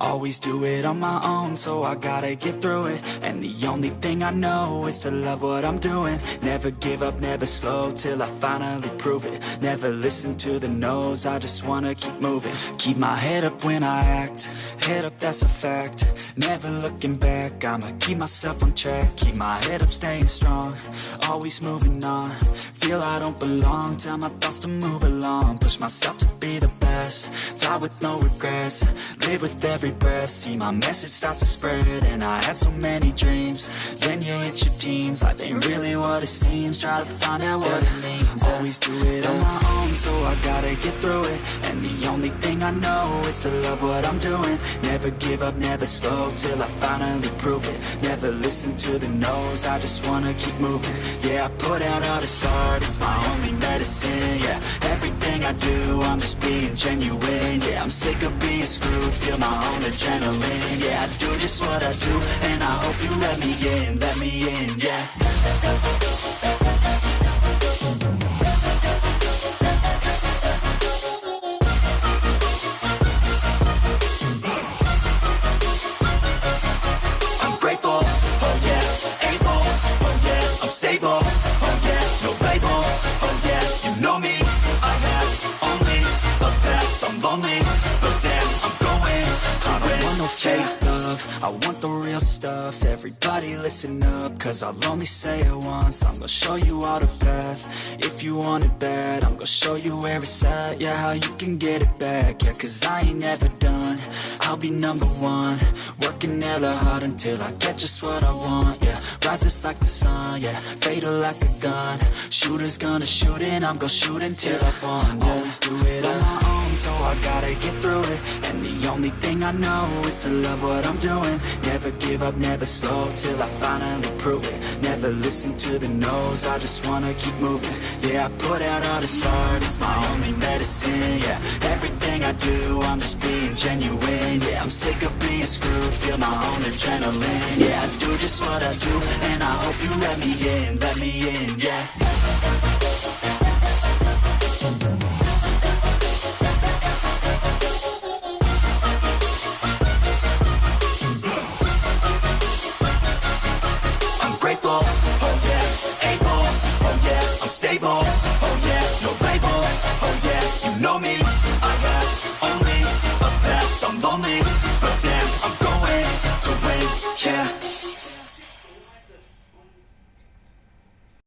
Always do it on my own, so I gotta get through it. And the only thing I know is to love what I'm doing. Never give up, never slow, till I finally prove it. Never listen to the no's, I just wanna keep moving. Keep my head up when I act, head up, that's a fact. Never looking back, I'ma keep myself on track. Keep my head up, staying strong, always moving on. Feel I don't belong, tell my thoughts to move along. Push myself to be the best, die with no regrets. Live with every breath, see my message start to spread. And I had so many dreams, then you hit your teens. Life ain't really what it seems, try to find out what it means. Always do it on my own, so I gotta get through it. And the only thing I know is to love what I'm doing. Never give up, never slow, till I finally prove it. Never listen to the no's, I just wanna keep moving. Yeah, I put out all this art, it's my only medicine. Yeah, everything I do, I'm just being genuine. Yeah, I'm sick of being screwed, feel my own adrenaline. Yeah, I do just what I do, and I hope you let me in, yeah. I'm grateful, oh yeah, able, oh yeah, I'm stable, oh yeah, no label, oh yeah, you know me, I have only a path, I'm lonely, but damn, I'm going to win. I don't want no fake love, I want the real stuff. Everybody listen up, cause I'll only say it once. I'm gonna show you all the path, if you want it bad. I'm gonna show you where it's at, yeah, how you can get it back. Yeah, cause I ain't never done, I'll be number one. Working hella hard until I get just what I want, yeah. Rises like the sun, yeah, fatal like a gun. Shooter's gonna shoot and I'm gonna shoot until I won, yeah. Always do it on my own, so I gotta get through it. And the only thing I know is to love what I'm doing. Never give up, never slow, till I finally prove it. Never listen to the no's, I just wanna keep moving. Yeah, I put out all this art, it's my only medicine. Yeah, everything I do, I'm just being genuine. Yeah, I'm sick of being screwed, feel my own adrenaline. Yeah, I do just what I do, and I hope you let me in, yeah. I'm grateful, oh yeah, able, oh yeah, I'm stable,